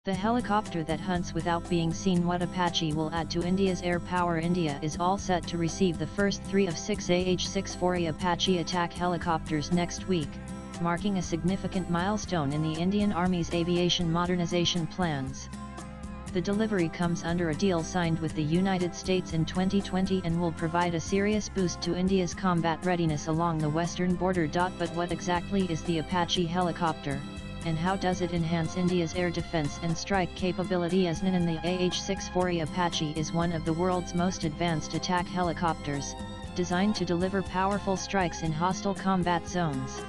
The helicopter that hunts without being seen. What Apache will add to India's air power. India is all set to receive the first 3 of 6 AH-64E Apache attack helicopters next week, marking a significant milestone in the Indian Army's aviation modernization plans. The delivery comes under a deal signed with the United States in 2020 and will provide a serious boost to India's combat readiness along the western border. But what exactly is the Apache helicopter, and how does it enhance India's air defense and strike capability? As known, the AH-64E Apache is one of the world's most advanced attack helicopters, designed to deliver powerful strikes in hostile combat zones.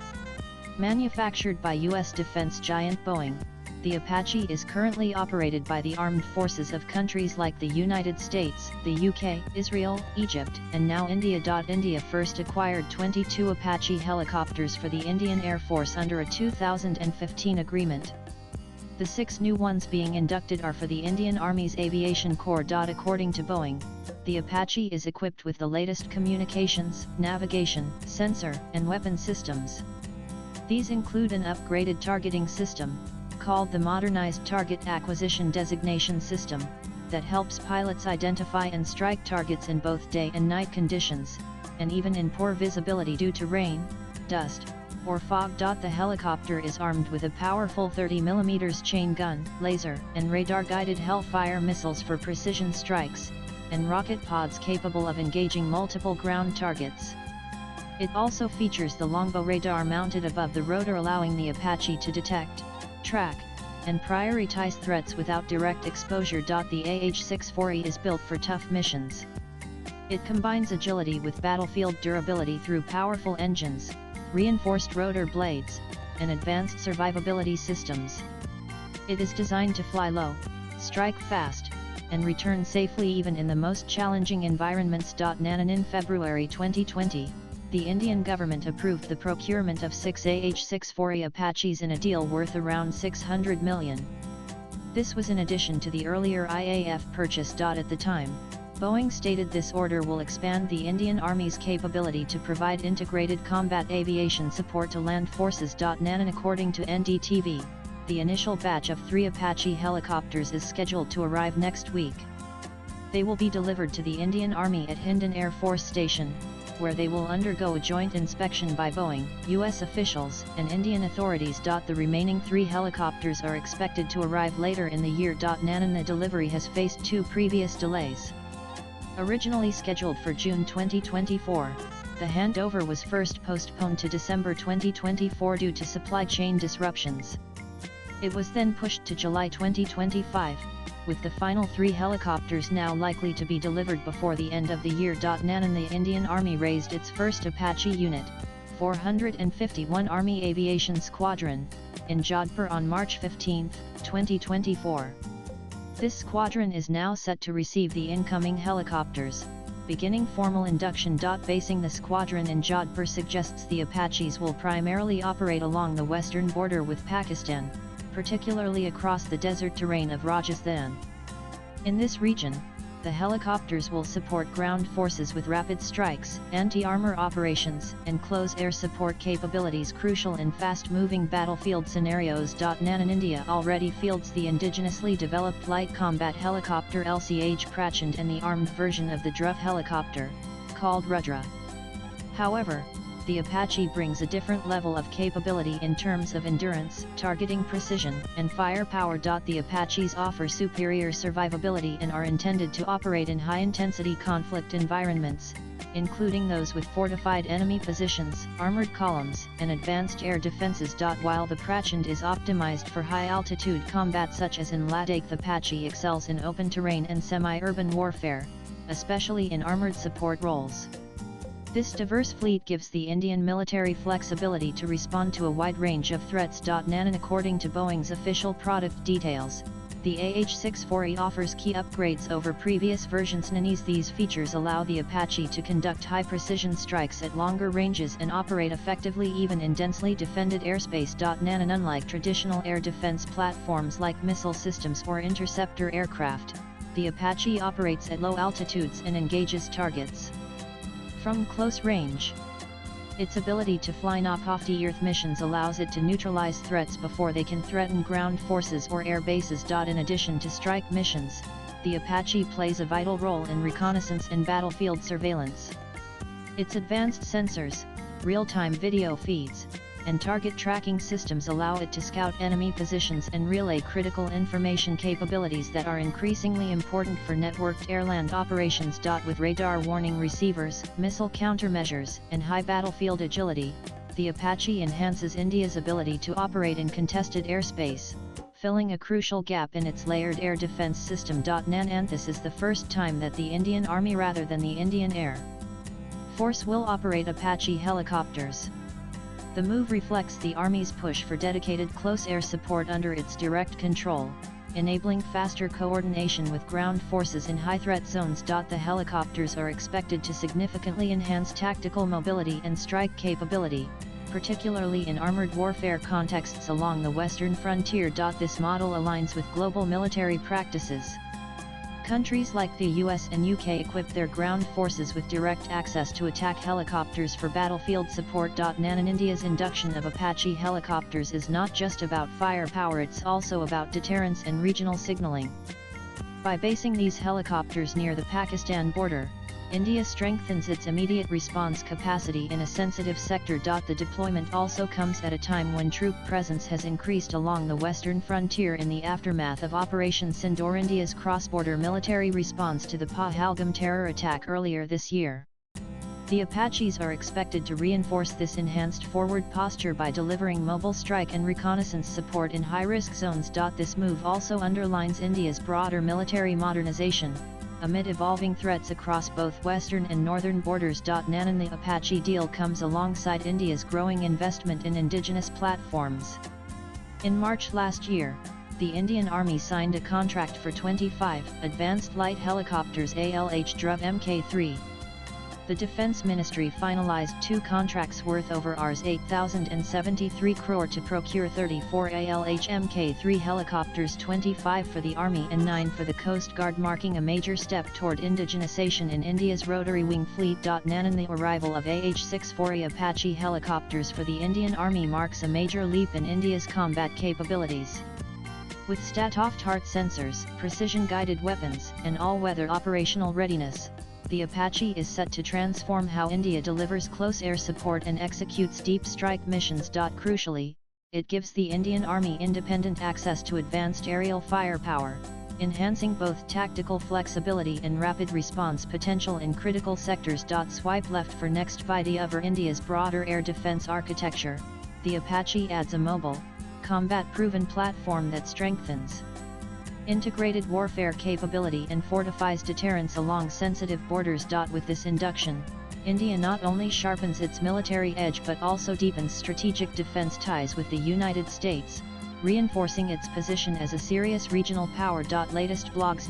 Manufactured by U.S. defense giant Boeing, the Apache is currently operated by the armed forces of countries like the United States, the UK, Israel, Egypt, and now India. India first acquired 22 Apache helicopters for the Indian Air Force under a 2015 agreement. The 6 new ones being inducted are for the Indian Army's Aviation Corps. According to Boeing, the Apache is equipped with the latest communications, navigation, sensor, and weapon systems. These include an upgraded targeting system, called the Modernized Target Acquisition Designation System, that helps pilots identify and strike targets in both day and night conditions, and even in poor visibility due to rain, dust, or fog. The helicopter is armed with a powerful 30mm chain gun, laser, and radar-guided Hellfire missiles for precision strikes, and rocket pods capable of engaging multiple ground targets. It also features the longbow radar mounted above the rotor, allowing the Apache to detect, track, and prioritize threats without direct exposure. The AH-64E is built for tough missions. It combines agility with battlefield durability through powerful engines, reinforced rotor blades, and advanced survivability systems. It is designed to fly low, strike fast, and return safely even in the most challenging environments. In February 2020, the Indian government approved the procurement of 6 AH-64E Apaches in a deal worth around $600 million. This was in addition to the earlier IAF purchase. At the time, Boeing stated this order will expand the Indian Army's capability to provide integrated combat aviation support to land forces. And according to NDTV, the initial batch of 3 Apache helicopters is scheduled to arrive next week. They will be delivered to the Indian Army at Hindon Air Force Station, where they will undergo a joint inspection by Boeing, U.S. officials, and Indian authorities. The remaining 3 helicopters are expected to arrive later in the year. The delivery has faced 2 previous delays. Originally scheduled for June 2024, the handover was first postponed to December 2024 due to supply chain disruptions. It was then pushed to July 2025, with the final 3 helicopters now likely to be delivered before the end of the year. The Indian Army raised its first Apache unit, 451 Army Aviation Squadron, in Jodhpur on March 15, 2024. This squadron is now set to receive the incoming helicopters, beginning formal induction. Basing the squadron in Jodhpur suggests the Apaches will primarily operate along the western border with Pakistan, particularly across the desert terrain of Rajasthan. In this region, the helicopters will support ground forces with rapid strikes, anti-armor operations, and close air support capabilities crucial in fast-moving battlefield scenarios. In India already fields the indigenously developed light combat helicopter LCH Prachand and the armed version of the Dhruv helicopter, called Rudra. However, the Apache brings a different level of capability in terms of endurance, targeting precision, and firepower. The Apaches offer superior survivability and are intended to operate in high-intensity conflict environments, including those with fortified enemy positions, armored columns, and advanced air defenses. While the Prachand is optimized for high-altitude combat such as in Ladakh, the Apache excels in open terrain and semi-urban warfare, especially in armored support roles. This diverse fleet gives the Indian military flexibility to respond to a wide range of threats. And according to Boeing's official product details, the AH-64E offers key upgrades over previous versions. These features allow the Apache to conduct high-precision strikes at longer ranges and operate effectively even in densely defended airspace. And unlike traditional air defense platforms like missile systems or interceptor aircraft, the Apache operates at low altitudes and engages targets from close range. Its ability to fly off-the-Earth missions allows it to neutralize threats before they can threaten ground forces or air bases. In addition to strike missions, the Apache plays a vital role in reconnaissance and battlefield surveillance. Its advanced sensors, real-time video feeds, and target tracking systems allow it to scout enemy positions and relay critical information capabilities that are increasingly important for networked air-land operations. With radar warning receivers, missile countermeasures, and high battlefield agility, the Apache enhances India's ability to operate in contested airspace, filling a crucial gap in its layered air defense system. This is the first time that the Indian Army rather than the Indian Air Force will operate Apache helicopters. The move reflects the Army's push for dedicated close air support under its direct control, enabling faster coordination with ground forces in high-threat zones. The helicopters are expected to significantly enhance tactical mobility and strike capability, particularly in armored warfare contexts along the western frontier. This model aligns with global military practices. Countries like the US and UK equip their ground forces with direct access to attack helicopters for battlefield support. India's induction of Apache helicopters is not just about firepower, it's also about deterrence and regional signaling. By basing these helicopters near the Pakistan border, India strengthens its immediate response capacity in a sensitive sector. The deployment also comes at a time when troop presence has increased along the western frontier in the aftermath of Operation Sindoor, India's cross-border military response to the Pahalgam terror attack earlier this year. The Apaches are expected to reinforce this enhanced forward posture by delivering mobile strike and reconnaissance support in high-risk zones. This move also underlines India's broader military modernization, amid evolving threats across both western and northern borders. The Apache deal comes alongside India's growing investment in indigenous platforms. In March last year, the Indian Army signed a contract for 25 Advanced Light Helicopters ALH Dhruv Mk3. The Defence Ministry finalised 2 contracts worth over Rs 8,073 crore to procure 34 ALH Mk3 helicopters, 25 for the Army and 9 for the Coast Guard, marking a major step toward indigenization in India's rotary wing fleet. The arrival of AH-640 Apache helicopters for the Indian Army marks a major leap in India's combat capabilities. With state-of-the-art sensors, precision-guided weapons, and all-weather operational readiness, the Apache is set to transform how India delivers close air support and executes deep strike missions. Crucially, it gives the Indian Army independent access to advanced aerial firepower, enhancing both tactical flexibility and rapid response potential in critical sectors. Swipe left for next video over India's broader air defense architecture. The Apache adds a mobile, combat-proven platform that strengthens integrated warfare capability and fortifies deterrence along sensitive borders. With this induction, India not only sharpens its military edge but also deepens strategic defense ties with the United States, reinforcing its position as a serious regional power. Latest blogs.